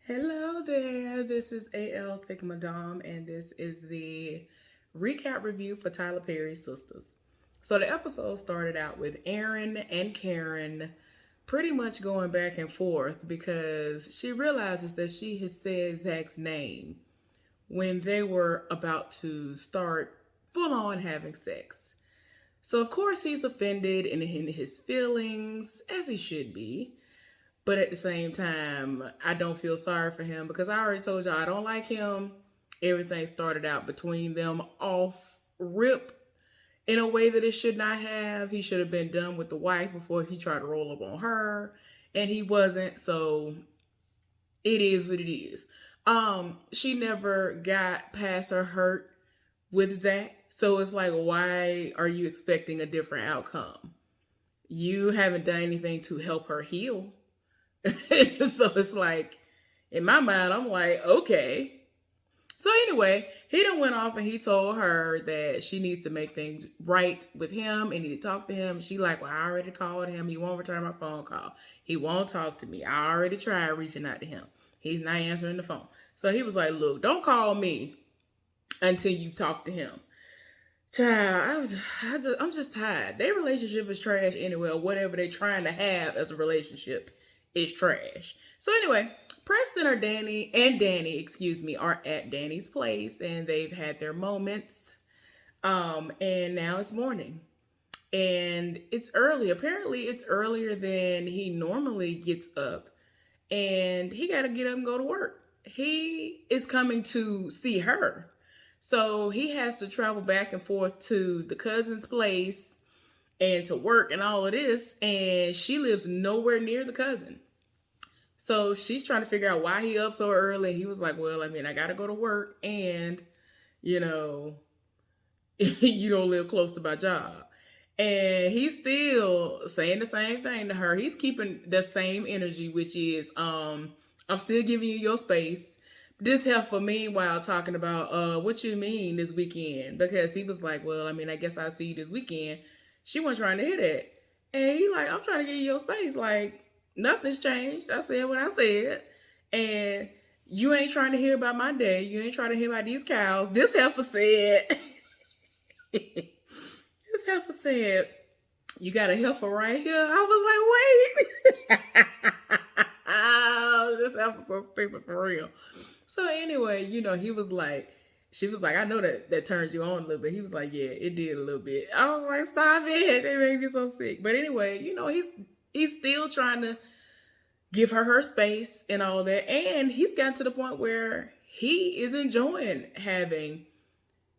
Hello there. This is AL Thick Madame, and this is the recap review for Tyler Perry's Sistas. So the episode started out with Aaron and Karen pretty much going back and forth because she realizes that she has said Zach's name when they were about to start full on having sex. So, of course, he's offended and in his feelings, as he should be. But at the same time, I don't feel sorry for him because I already told y'all I don't like him. Everything started out between them off rip in a way that it should not have. He should have been done with the wife before he tried to roll up on her, and he wasn't. So it is what it is. She never got past her hurt with Zach. So it's like, why are you expecting a different outcome? You haven't done anything to help her heal. So it's like, in my mind, I'm like, okay. So anyway, he done went off and he told her that she needs to make things right with him and need to talk to him. She like, well, I already called him. He won't return my phone call. He won't talk to me. I already tried reaching out to him. He's not answering the phone. So he was like, look, don't call me until you've talked to him. Child, I'm just tired. Their relationship is trash anyway. Whatever they're trying to have as a relationship is trash. So anyway, Preston or Danni, excuse me, are at Danny's place and they've had their moments. And now it's morning. And it's early. Apparently it's earlier than he normally gets up. And he gotta get up and go to work. He is coming to see her. So he has to travel back and forth to the cousin's place and to work and all of this. And she lives nowhere near the cousin. So she's trying to figure out why he up so early. He was like, well, I got to go to work and, you know, you don't live close to my job. And he's still saying the same thing to her. He's keeping the same energy, which is, I'm still giving you your space. This heifer, meanwhile, talking about what you mean this weekend, because he was like, well, I guess I'll see you this weekend. She wasn't trying to hit it. And he like, I'm trying to give you your space. Like, nothing's changed. I said what I said. And you ain't trying to hear about my day. You ain't trying to hear about these cows. This heifer said, this heifer said, you got a heifer right here. I was like, wait. Oh, this heifer's so stupid for real. So anyway, he was like, she was like, I know that turned you on a little bit. He was like, yeah, it did a little bit. I was like, stop it. It made me so sick. But anyway, he's still trying to give her space and all that. And he's gotten to the point where he is enjoying having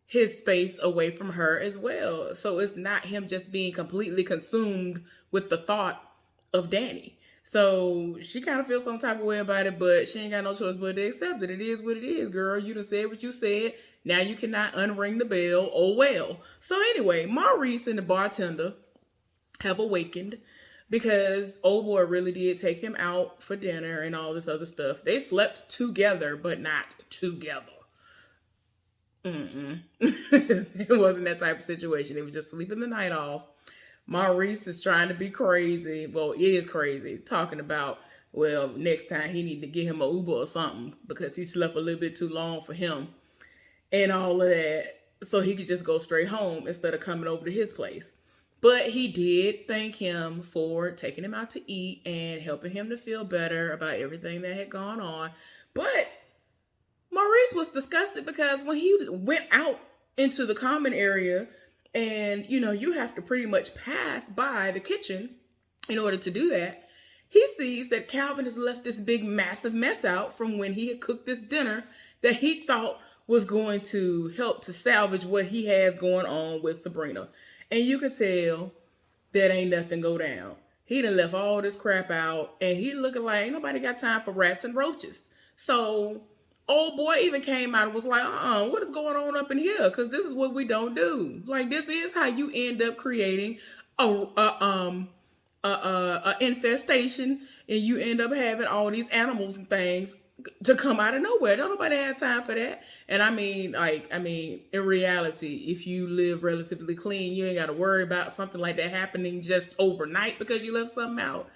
his space away from her as well. So it's not him just being completely consumed with the thought of Danni. So she kind of feels some type of way about it, but she ain't got no choice but to accept it. It is what it is, girl. You done said what you said. Now you cannot unring the bell. Oh, well. So anyway, Maurice and the bartender have awakened because old boy really did take him out for dinner and all this other stuff. They slept together, but not together. It wasn't that type of situation. They were just sleeping the night off. Maurice is trying to be crazy. Well, he is crazy. Talking about, well, next time he need to get him an Uber or something because he slept a little bit too long for him and all of that. So he could just go straight home instead of coming over to his place. But he did thank him for taking him out to eat and helping him to feel better about everything that had gone on. But Maurice was disgusted because when he went out into the common area, and you have to pretty much pass by the kitchen in order to do that, he sees that Calvin has left this big massive mess out from when he had cooked this dinner that he thought was going to help to salvage what he has going on with Sabrina. And you could tell that ain't nothing go down. He done left all this crap out and he looking like ain't nobody got time for rats and roaches. So old boy even came out and was like, what is going on up in here? Because this is what we don't do. Like, this is how you end up creating a infestation, and you end up having all these animals and things to come out of nowhere. Don't nobody have time for that. And in reality, if you live relatively clean, you ain't got to worry about something like that happening just overnight because you left something out.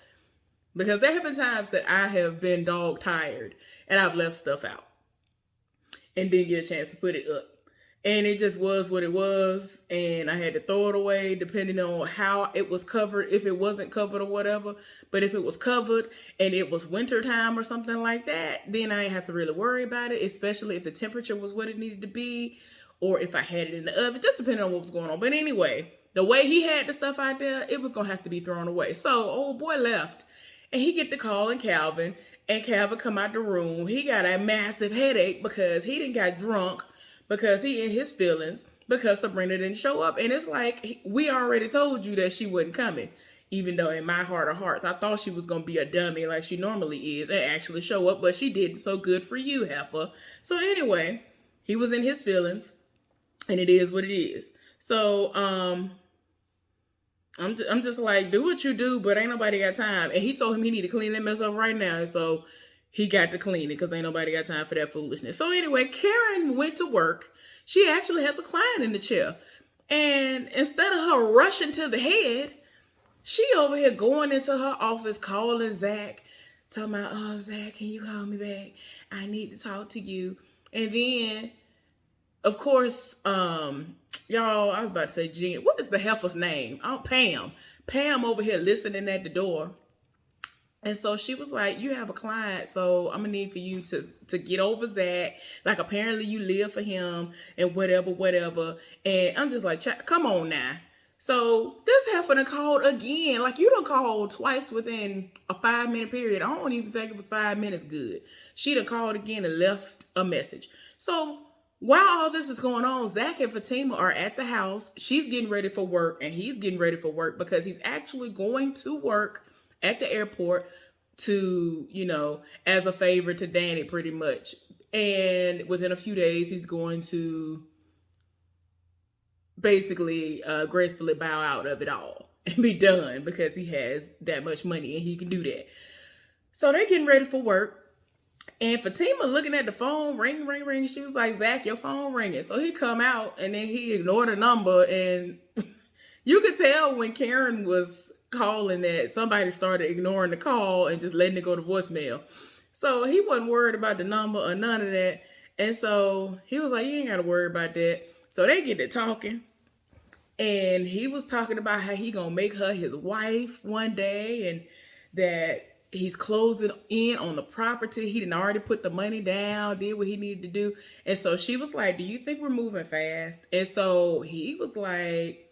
Because there have been times that I have been dog tired and I've left stuff out and didn't get a chance to put it up. And it just was what it was. And I had to throw it away depending on how it was covered, if it wasn't covered or whatever. But if it was covered and it was winter time or something like that, then I didn't have to really worry about it, especially if the temperature was what it needed to be or if I had it in the oven, just depending on what was going on. But anyway, the way he had the stuff out there, it was going to have to be thrown away. So old boy left and he get the call and Calvin come out the room. He got a massive headache because he didn't got drunk, because he in his feelings, because Sabrina didn't show up. And it's like, we already told you that she wasn't coming. Even though in my heart of hearts, I thought she was going to be a dummy like she normally is and actually show up, but she didn't. So good for you, heifer. So anyway, he was in his feelings and it is what it is. So, I'm just like, do what you do, but ain't nobody got time. And he told him he need to clean that mess up right now. And so he got to clean it because ain't nobody got time for that foolishness. So anyway, Karen went to work. She actually has a client in the chair. And instead of her rushing to the head, she over here going into her office, calling Zach, talking about, oh, Zach, can you call me back? I need to talk to you. And then, of course, y'all, I was about to say Jen. What is the heifer's name? Oh, Pam. Pam over here listening at the door. And so she was like, you have a client, so I'm going to need for you to get over Zach. Like, apparently you live for him and whatever. And I'm just like, come on now. So this heifer done called again. Like, you done called twice within a 5-minute period. I don't even think it was 5 minutes good. She done called again and left a message. So while all this is going on, Zach and Fatima are at the house. She's getting ready for work and he's getting ready for work because he's actually going to work at the airport to, as a favor to Danni pretty much. And within a few days, he's going to basically gracefully bow out of it all and be done because he has that much money and he can do that. So they're getting ready for work. And Fatima looking at the phone, ring, ring, ring. She was like, Zach, your phone ringing. So he come out and then he ignored the number. And you could tell when Karen was calling that somebody started ignoring the call and just letting it go to voicemail. So he wasn't worried about the number or none of that. And so he was like, you ain't got to worry about that. So they get to talking. And he was talking about how he gonna make her his wife one day and that he's closing in on the property. He didn't already put the money down, did what he needed to do. And so she was like, do you think we're moving fast? And so he was like,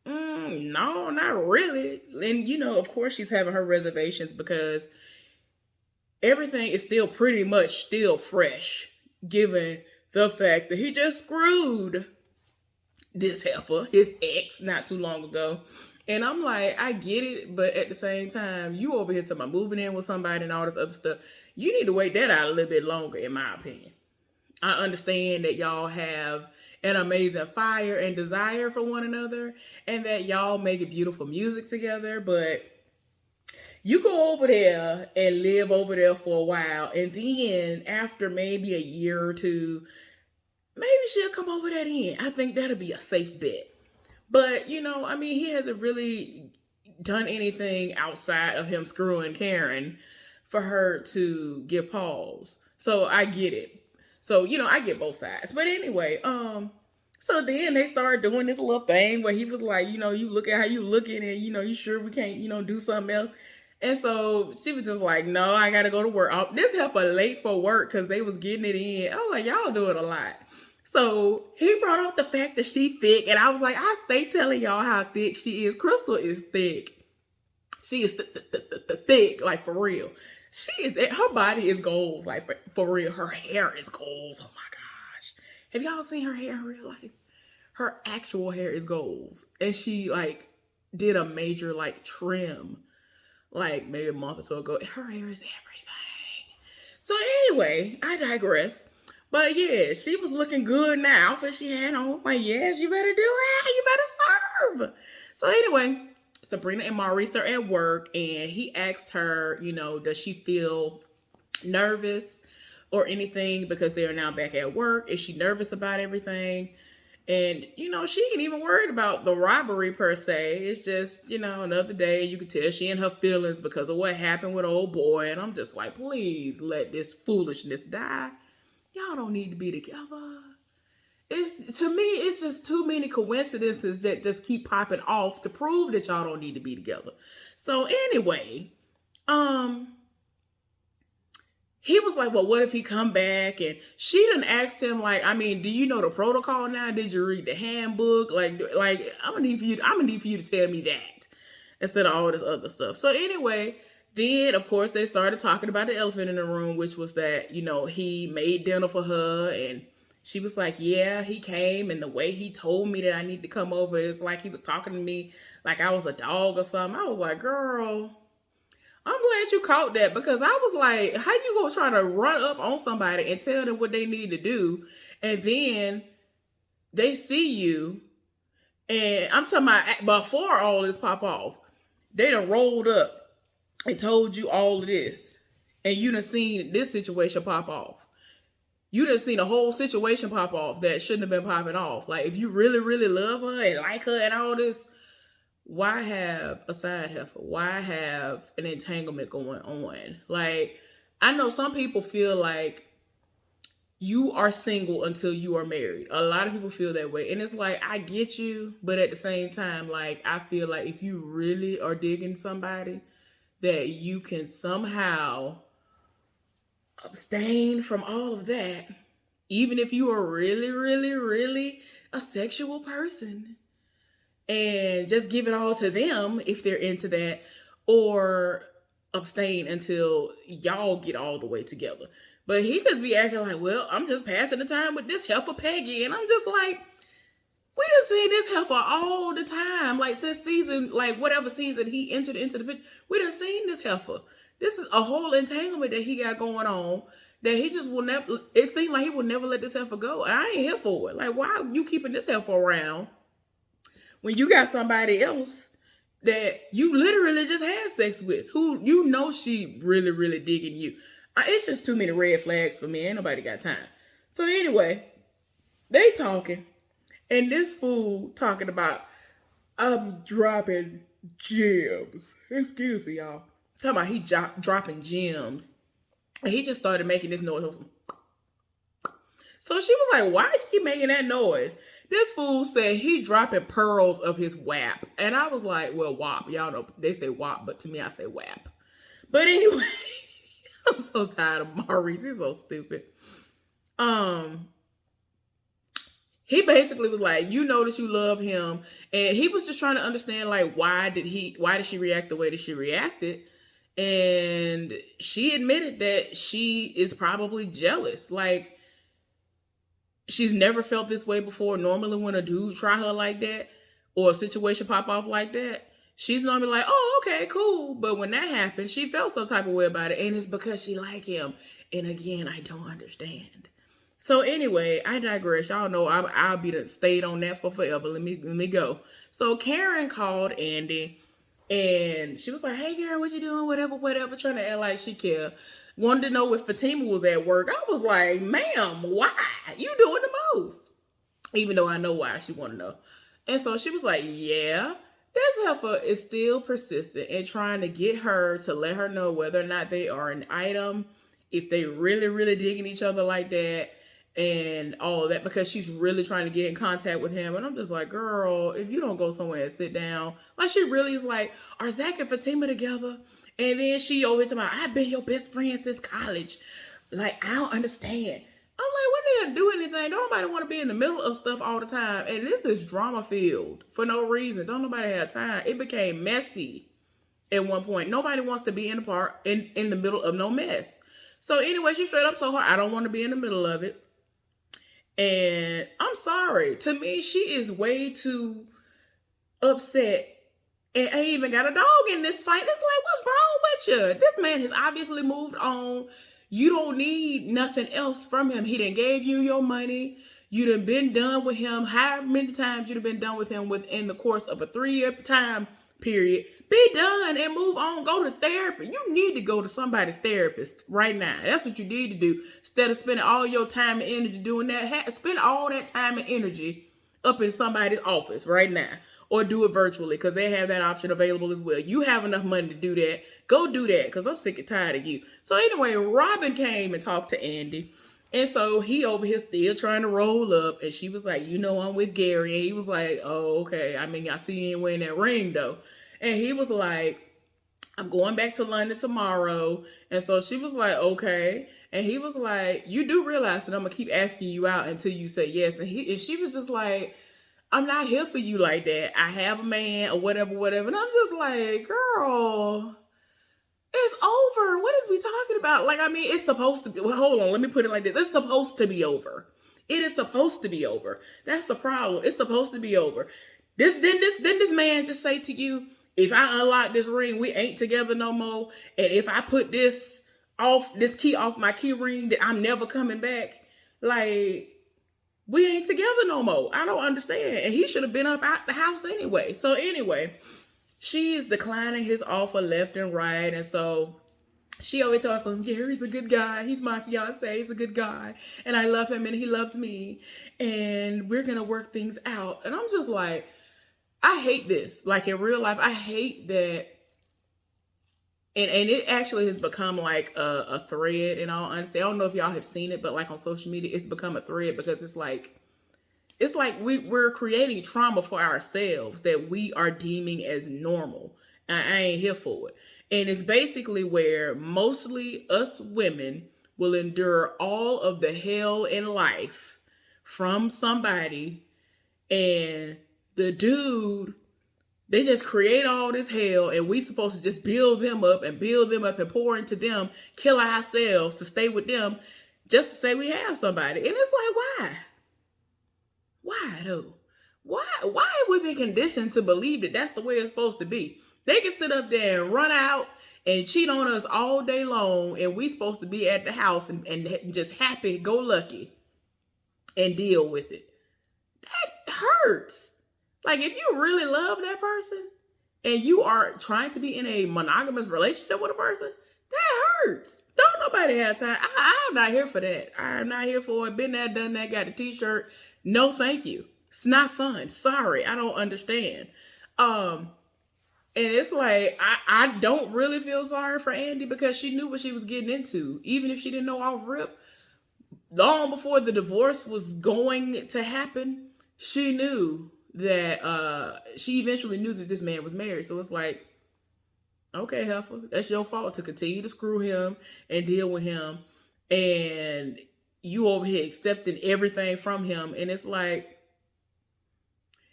no, not really. And, of course she's having her reservations because everything is still pretty much still fresh, given the fact that he just screwed this heifer, his ex, not too long ago. And I'm like, I get it, but at the same time, you over here talking about moving in with somebody and all this other stuff. You need to wait that out a little bit longer, in my opinion. I understand that y'all have an amazing fire and desire for one another and that y'all make beautiful music together, but you go over there and live over there for a while, and then after maybe a year or two, maybe she'll come over that end. I think that'll be a safe bet. But, he hasn't really done anything outside of him screwing Karen for her to give pause. So I get it. So, I get both sides. But anyway, so then they started doing this little thing where he was like, you look at how you looking and, you sure we can't, do something else. And so she was just like, no, I got to go to work. This helped her late for work because they was getting it in. I was like, y'all doing a lot. So he brought up the fact that she thick. And I was like, I stay telling y'all how thick she is. Crystal is thick. She is thick, like for real. Her body is goals, like for real. Her hair is goals. Oh my gosh. Have y'all seen her hair in real life? Her actual hair is goals. And she did a major trim, maybe a month or so ago. Her hair is everything. So anyway, I digress. But yeah, she was looking good in the outfit she had on. Like, yes, you better do it. You better serve. So anyway, Sabrina and Maurice are at work and he asked her, does she feel nervous or anything because they are now back at work? Is she nervous about everything? And, she ain't even worried about the robbery per se. It's just, another day. You could tell she in her feelings because of what happened with old boy. And I'm just like, please let this foolishness die. Y'all don't need to be together. To me, it's just too many coincidences that just keep popping off to prove that y'all don't need to be together. So anyway, he was like, well, what if he come back? And she done asked him, like, I mean, do you know the protocol now? Did you read the handbook? Like I'm gonna need for you to tell me that instead of all this other stuff. So anyway, then of course they started talking about the elephant in the room, which was that, he made dinner for her, and she was like, yeah, he came, and the way he told me that I need to come over is like he was talking to me like I was a dog or something. I was like, girl, I'm glad you caught that, because I was like, how you gonna try to run up on somebody and tell them what they need to do, and then they see you, and I'm talking about before all this pop off, they done rolled up and told you all of this, and you done seen this situation pop off. You done seen a whole situation pop off that shouldn't have been popping off. Like, if you really, really love her and like her and all this, why have a side heifer? Why have an entanglement going on? Like, I know some people feel like you are single until you are married. A lot of people feel that way. And it's like, I get you, but at the same time, like, I feel like if you really are digging somebody, that you can somehow abstain from all of that, even if you are really, really, really a sexual person, and just give it all to them if they're into that, or abstain until y'all get all the way together. But he just be acting like, well, I'm just passing the time with this heifer Peggy, and I'm just like, we done seen this heifer all the time, like since season, like whatever season he entered into the picture, we done seen this heifer. This is a whole entanglement that he got going on that he just will never, it seemed like he will never let this heifer go. And I ain't here for it. Like, why are you keeping this heifer around when you got somebody else that you literally just had sex with, who she really, really digging you? It's just too many red flags for me. Ain't nobody got time. So anyway, they talking, and this fool talking about, I'm dropping gems. Excuse me, y'all. Talking about he dropping gems. And he just started making this noise. So she was like, why are you making that noise? This fool said he dropping pearls of his WAP. And I was like, well, WAP. Y'all know they say WAP, but to me I say WAP. But anyway, I'm so tired of Maurice. He's so stupid. He basically was like, you know that you love him. And he was just trying to understand, like, why did she react the way that she reacted? And she admitted that she is probably jealous. Like, she's never felt this way before. Normally when a dude try her like that, or a situation pop off like that, she's normally like, oh, okay, cool. But when that happened, she felt some type of way about it. And it's because she like him. And again, I don't understand. So anyway, I digress. Y'all know I'll be the stayed on that for forever. Let me go. So Karen called Andi, and she was like, hey, Karen, what you doing? Whatever, trying to act like she care. Wanted to know if Fatima was at work. I was like, ma'am, why? You doing the most. Even though I know why she want to know. And so she was like, yeah, this heifer is still persistent and trying to get her to let her know whether or not they are an item, if they really, really digging each other like that, and all of that, because she's really trying to get in contact with him. And I'm just like, girl, if you don't go somewhere and sit down, like, she really is like, are Zach and Fatima together? And then she over to my, I've been your best friend since college. Like, I don't understand. I'm like, when they do anything, don't nobody want to be in the middle of stuff all the time. And this is drama filled for no reason. Don't nobody have time. It became messy at one point. Nobody wants to be in the middle of no mess. So anyway, she straight up told her, I don't want to be in the middle of it. And I'm sorry. To me, she is way too upset and ain't even got a dog in this fight. It's like, what's wrong with you? This man has obviously moved on. You don't need nothing else from him. He done gave you your money. You done been done with him. However many times you done been done with him within the course of a 3-year time period. Be done and move on. Go to therapy. You need to go to somebody's therapist right now. That's what you need to do. Instead of spending all your time and energy doing that, spend all that time and energy up in somebody's office right now, or do it virtually because they have that option available as well. You have enough money to do that. Go do that because I'm sick and tired of you. So anyway, Robin came and talked to Andi. And so he over here still trying to roll up. And she was like, you know, I'm with Gary. And he was like, oh, okay. I mean, I see you ain't wearing that ring though. And he was like, I'm going back to London tomorrow. And so she was like, okay. And he was like, you do realize that I'm going to keep asking you out until you say yes. And she was just like, I'm not here for you like that. I have a man or whatever. And I'm just like, girl, it's over. What is we talking about? Like, I mean, it's supposed to be, well, hold on. Let me put it like this. It's supposed to be over. It is supposed to be over. That's the problem. It's supposed to be over. Didn't this man just say to you, if I unlock this ring, we ain't together no more. And if I put this key off my key ring, that I'm never coming back. Like, we ain't together no more. I don't understand. And he should have been up out the house anyway. So anyway, she is declining his offer left and right. And so she always tells him, Gary's a good guy. He's my fiance. He's a good guy. And I love him and he loves me. And we're going to work things out. And I'm just like, I hate this. Like in real life, I hate that. And it actually has become like a thread in all honesty. I don't know if y'all have seen it, but like on social media, it's become a thread because it's like we're creating trauma for ourselves that we are deeming as normal. And I ain't here for it. And it's basically where mostly us women will endure all of the hell in life from somebody, and the dude, they just create all this hell, and we supposed to just build them up and pour into them, kill ourselves to stay with them just to say we have somebody. And it's like, why? Why though? Why have we been conditioned to believe that that's the way it's supposed to be? They can sit up there and run out and cheat on us all day long, and we supposed to be at the house and just happy, go lucky and deal with it. That hurts. Like, if you really love that person and you are trying to be in a monogamous relationship with a person, that hurts. Don't nobody have time. I'm not here for that. I'm not here for it. Been there, done that, got the t-shirt. No, thank you. It's not fun. Sorry, I don't understand. And it's like, I don't really feel sorry for Andi because she knew what she was getting into. Even if she didn't know off rip, long before the divorce was going to happen, she knew that she eventually knew that this man was married. So it's like, okay, heifer, that's your fault to continue to screw him and deal with him. And you over here accepting everything from him. And it's like,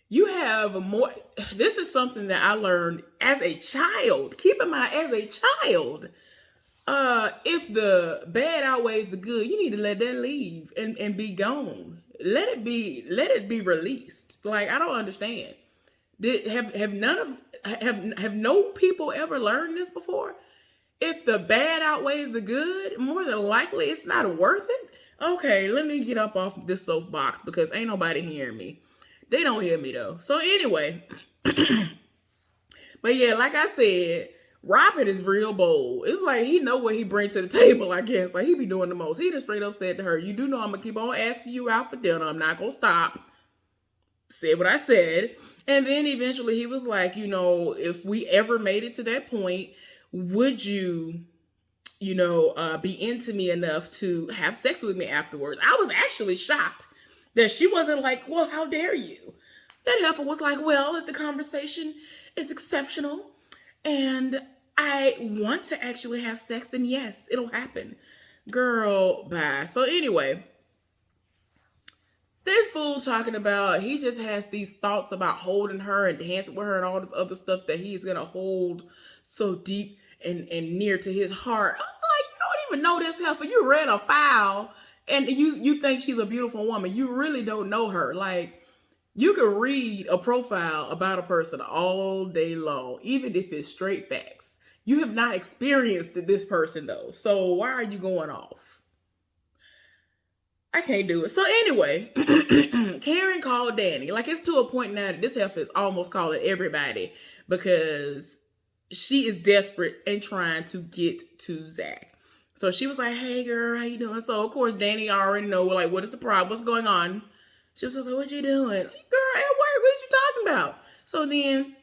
you have more. This is something that I learned as a child. Keep in mind, as a child, if the bad outweighs the good, you need to let that leave and be gone. Let it be released. Like, I don't understand. Have no people ever learned this before? If the bad outweighs the good, more than likely it's not worth it. Okay, let me get up off this soapbox because ain't nobody hearing me. They don't hear me though. So anyway, but yeah, like I said, Robin is real bold. It's like he know what he brings to the table, I guess. Like, he be doing the most. He just straight up said to her, you do know I'm going to keep on asking you out for dinner. I'm not going to stop. Said what I said. And then eventually he was like, you know, if we ever made it to that point, would you, be into me enough to have sex with me afterwards? I was actually shocked that she wasn't like, well, how dare you? That heifer was like, well, if the conversation is exceptional and I want to actually have sex, then yes, it'll happen. Girl, bye. So anyway, this fool talking about he just has these thoughts about holding her and dancing with her and all this other stuff that he's going to hold so deep and near to his heart. I'm like, you don't even know this heifer. You read a file and you think she's a beautiful woman. You really don't know her. Like, you can read a profile about a person all day long, even if it's straight facts. You have not experienced this person though. So why are you going off? I can't do it. So anyway, Karen called Danni. Like, it's to a point now that this heifer is almost calling everybody because she is desperate and trying to get to Zach. So she was like, hey girl, how you doing? So of course, Danni already know, like, what is the problem? What's going on? She was just like, what you doing? Girl, at work, what are you talking about? So then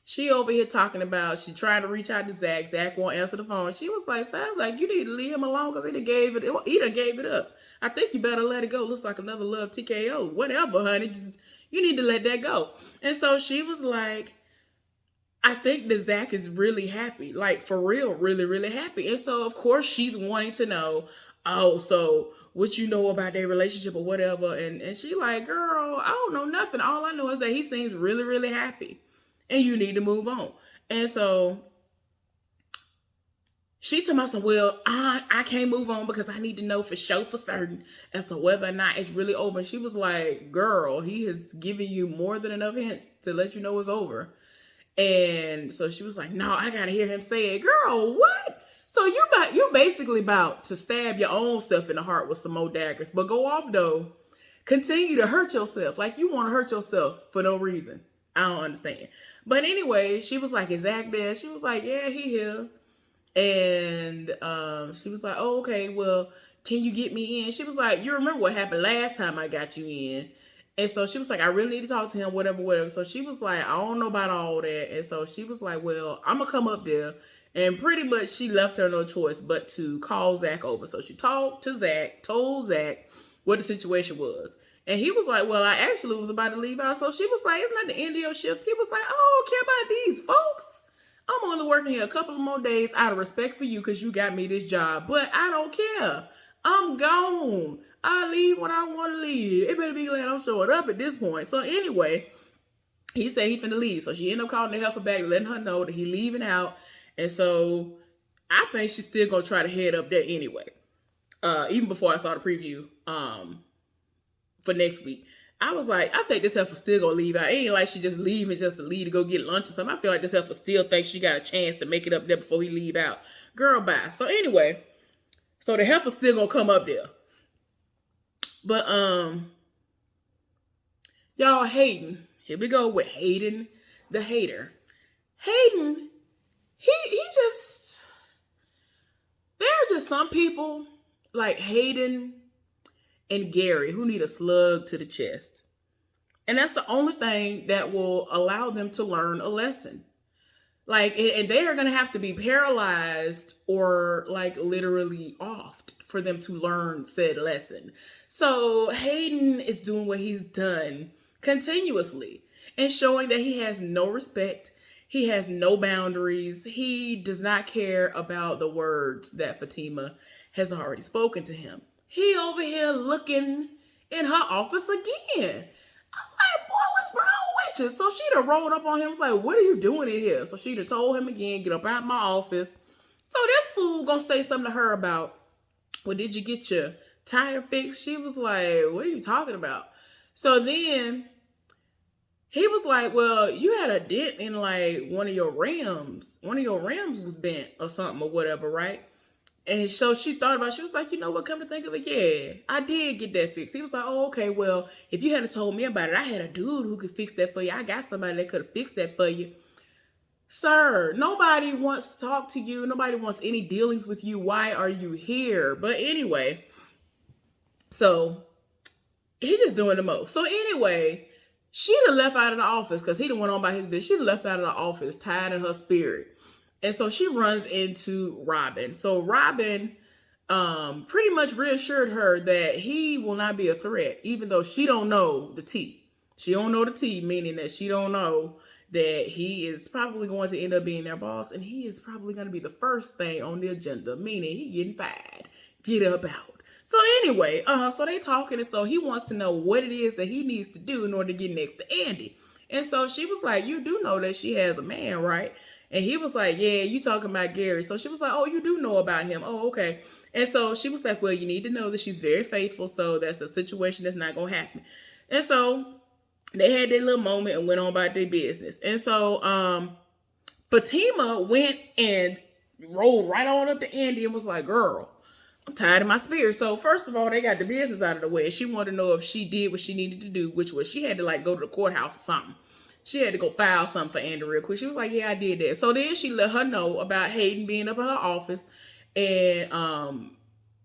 she over here talking about she trying to reach out to Zach. Zach won't answer the phone. She was like, sounds like you need to leave him alone because he done gave it up. I think you better let it go. Looks like another love TKO. Whatever, honey. Just you need to let that go. And so she was like, I think that Zach is really happy. Like, for real, really, really happy. And so, of course, she's wanting to know, oh, so what you know about their relationship or whatever. And she like, girl, I don't know nothing. All I know is that he seems really, really happy. And you need to move on. And so she told me, well, I can't move on because I need to know for sure, for certain, as to whether or not it's really over. And she was like, girl, he has given you more than enough hints to let you know it's over. And so she was like, no, I got to hear him say it. Girl, what? So you basically about to stab your own self in the heart with some more daggers. But go off, though. Continue to hurt yourself. Like you want to hurt yourself for no reason. I don't understand. But anyway, she was like, is Zach there? She was like, yeah, he here. And she was like, oh, okay, well, can you get me in? She was like, you remember what happened last time I got you in? And so she was like, I really need to talk to him, whatever. So she was like, I don't know about all that. And so she was like, well, I'm going to come up there. And pretty much she left her no choice but to call Zach over. So she talked to Zach, told Zach what the situation was. And he was like, well, I actually was about to leave out. So she was like, it's not the end of your shift. He was like, I don't care about these folks. I'm only working here a couple of more days out of respect for you because you got me this job. But I don't care. I'm gone. I leave when I want to leave. It better be glad I'm showing up at this point. So anyway, he said he finna leave. So she ended up calling the helper back, letting her know that he leaving out. And so I think she's still going to try to head up there anyway. Even before I saw the preview for next week. I was like, I think this heifer still going to leave out. It ain't like she just leaving just to leave to go get lunch or something. I feel like this heifer still thinks she got a chance to make it up there before he leave out. Girl, bye. So anyway, so the heifer still going to come up there. But, y'all, Hayden. Here we go with Hayden, the hater. Hayden, he just, there are just some people like Hayden and Gary who need a slug to the chest. And that's the only thing that will allow them to learn a lesson. Like, and they are going to have to be paralyzed or like literally offed for them to learn said lesson. So Hayden is doing what he's done continuously and showing that he has no respect. He has no boundaries. He does not care about the words that Fatima has already spoken to him. He over here looking in her office again. I'm like, boy, what's wrong with you? So she'd have rolled up on him, was like, what are you doing in here? So she'd have told him again, get up out my office. So this fool gonna say something to her about, well, did you get your tire fixed? She was like, what are you talking about? So then he was like, well, you had a dent in like one of your rims. One of your rims was bent or something or whatever, right? And so she thought about it. She was like, you know what, come to think of it, yeah, I did get that fixed. He was like, oh, okay, well, if you hadn't told me about it, I had a dude who could fix that for you. I got somebody that could have fixed that for you. Sir, nobody wants to talk to you. Nobody wants any dealings with you. Why are you here? But anyway, so he just doing the most. So anyway, she'd have left out of the office because he done went on by his business. She'd have left out of the office, tired in her spirit. And so she runs into Robin. So Robin pretty much reassured her that he will not be a threat, even though she don't know the tea. She don't know the tea, meaning that she don't know that he is probably going to end up being their boss, and he is probably going to be the first thing on the agenda, meaning he getting fired. Get up out. So anyway, so they talking, and so he wants to know what it is that he needs to do in order to get next to Andi. And so she was like, you do know that she has a man, right? And he was like, yeah, you talking about Gary. So she was like, oh, you do know about him. Oh, okay. And so she was like, well, you need to know that she's very faithful. So that's a situation that's not going to happen. And so they had their little moment and went on about their business. And so Fatima went and rolled right on up to Andi and was like, girl, I'm tired of my spirit. So first of all, they got the business out of the way. She wanted to know if she did what she needed to do, which was she had to like go to the courthouse or something. She had to go file something for Andi real quick. She was like, yeah, I did that. So then she let her know about Hayden being up in her office and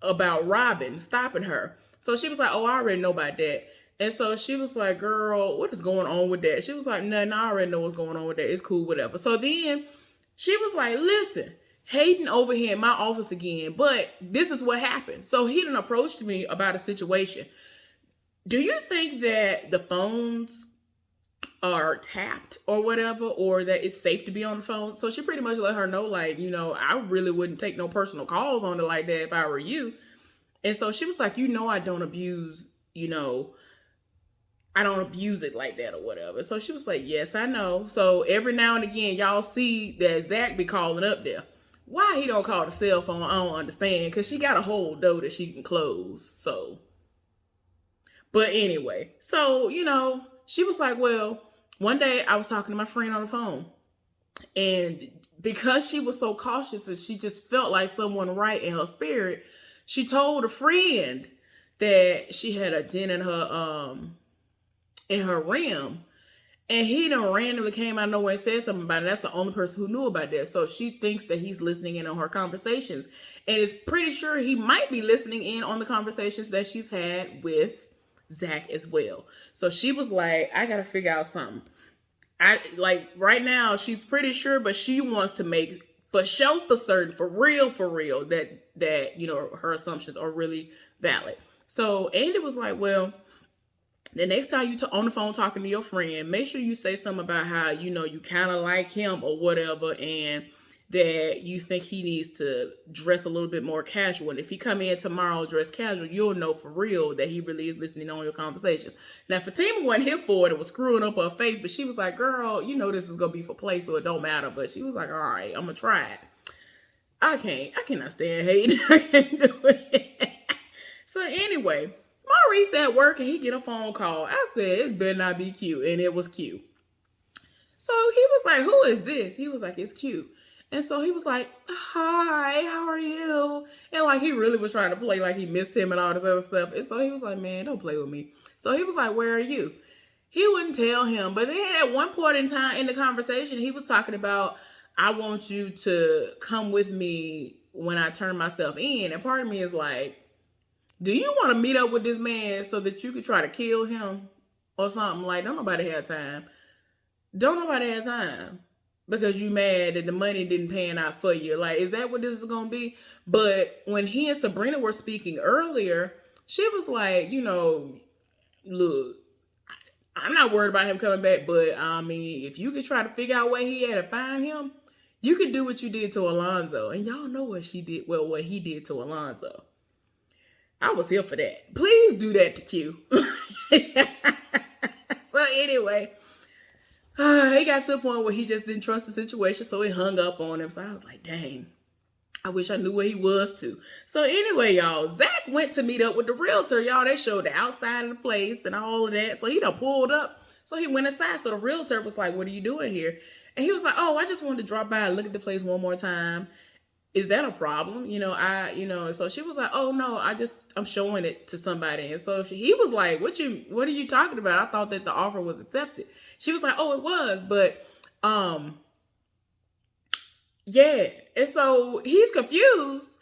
about Robin stopping her. So she was like, oh, I already know about that. And so she was like, girl, what is going on with that? She was like, nothing, I already know what's going on with that. It's cool, whatever. So then she was like, listen, Hayden over here in my office again, but this is what happened. So he done approached me about a situation. Do you think that the phones are tapped or whatever, or that it's safe to be on the phone? So she pretty much let her know, like, I really wouldn't take no personal calls on it like that if I were you. And so she was like, I don't abuse, I don't abuse it like that or whatever. So she was like, yes, I know. So every now and again, y'all see that Zach be calling up there. Why he don't call the cell phone, I don't understand. Because she got a whole door that she can close. So, but anyway. So, she was like, well, one day I was talking to my friend on the phone. And because she was so cautious and she just felt like someone right in her spirit, she told a friend that she had a dent in her rim, and he done randomly came out of nowhere and said something about it. That's the only person who knew about that. So she thinks that he's listening in on her conversations, and is pretty sure he might be listening in on the conversations that she's had with Zach as well. So she was like, I gotta figure out something. Right now she's pretty sure, but she wants to make for sure, for certain, for real that her assumptions are really valid. So Andi was like, well, the next time you on the phone talking to your friend, make sure you say something about how, you kind of like him or whatever, and that you think he needs to dress a little bit more casual. And if he come in tomorrow dressed casual, you'll know for real that he really is listening on your conversation. Now, Fatima wasn't here for it and was screwing up her face, but she was like, girl, this is going to be for play, so it don't matter. But she was like, all right, I'm going to try it. I cannot stand Hayden. I can't do it. So anyway, Maurice at work and he get a phone call. I said, it better not be Q. And it was Q. So he was like, who is this? He was like, it's Q. And so he was like, hi, how are you? And like, he really was trying to play like he missed him and all this other stuff. And so he was like, man, don't play with me. So he was like, where are you? He wouldn't tell him. But then at one point in time in the conversation, he was talking about, I want you to come with me when I turn myself in. And part of me is like, do you want to meet up with this man so that you could try to kill him or something? Like, don't nobody have time. Don't nobody have time because you mad that the money didn't pan out for you. Like, is that what this is going to be? But when he and Sabrina were speaking earlier, she was like, look, I'm not worried about him coming back, but I mean, if you could try to figure out where he at and find him, you could do what you did to Alonzo. And y'all know what he did to Alonzo. I was here for that. Please do that to Q. So anyway, he got to a point where he just didn't trust the situation, so he hung up on him. So I was like, dang, I wish I knew where he was too. So anyway, y'all, Zach went to meet up with the realtor. Y'all, they showed the outside of the place and all of that. So he done pulled up. So he went inside. So the realtor was like, what are you doing here? And he was like, oh, I just wanted to drop by and look at the place one more time. Is that a problem? So she was like, oh no, I'm showing it to somebody. And so he was like, what are you talking about? I thought that the offer was accepted. She was like, oh, it was, but, yeah. And so he's confused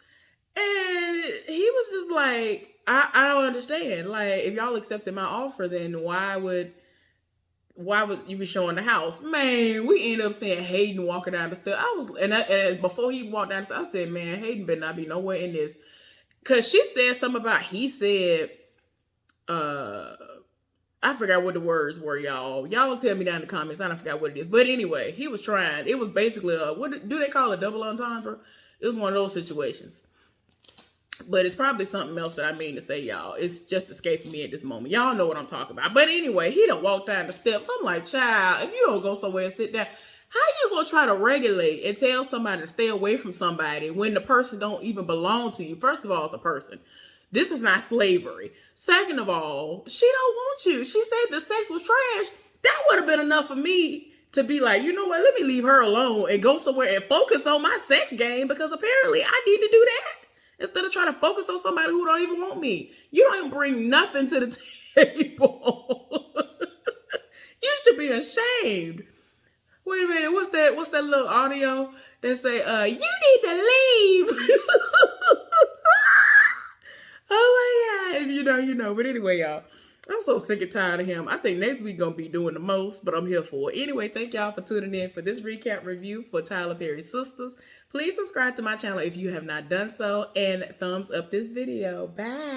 and he was just like, I don't understand. Like, if y'all accepted my offer, then why would you be showing the house? Man, we ended up seeing Hayden walking down the stairs. And before he walked down the stairs, I said, man, Hayden better not be nowhere in this. Cause she said something about, he said, I forgot what the words were, y'all. Y'all tell me down in the comments. I don't forgot what it is. But anyway, he was trying. It was basically what do they call it? Double entendre? It was one of those situations. But it's probably something else that I mean to say, y'all. It's just escaping me at this moment. Y'all know what I'm talking about. But anyway, he done walked down the steps. I'm like, child, if you don't go somewhere and sit down, how you gonna try to regulate and tell somebody to stay away from somebody when the person don't even belong to you? First of all, it's a person. This is not slavery. Second of all, she don't want you. She said the sex was trash. That would have been enough for me to be like, you know what? Let me leave her alone and go somewhere and focus on my sex game, because apparently I need to do that. Instead of trying to focus on somebody who don't even want me. You don't even bring nothing to the table. You should be ashamed. Wait a minute. What's that little audio that say, you need to leave? Oh my God. If you know, you know. But anyway, y'all. I'm so sick and tired of him. I think next week gonna be doing the most, but I'm here for it. Anyway, thank y'all for tuning in for this recap review for Tyler Perry's Sistas. Please subscribe to my channel if you have not done so, and thumbs up this video. Bye.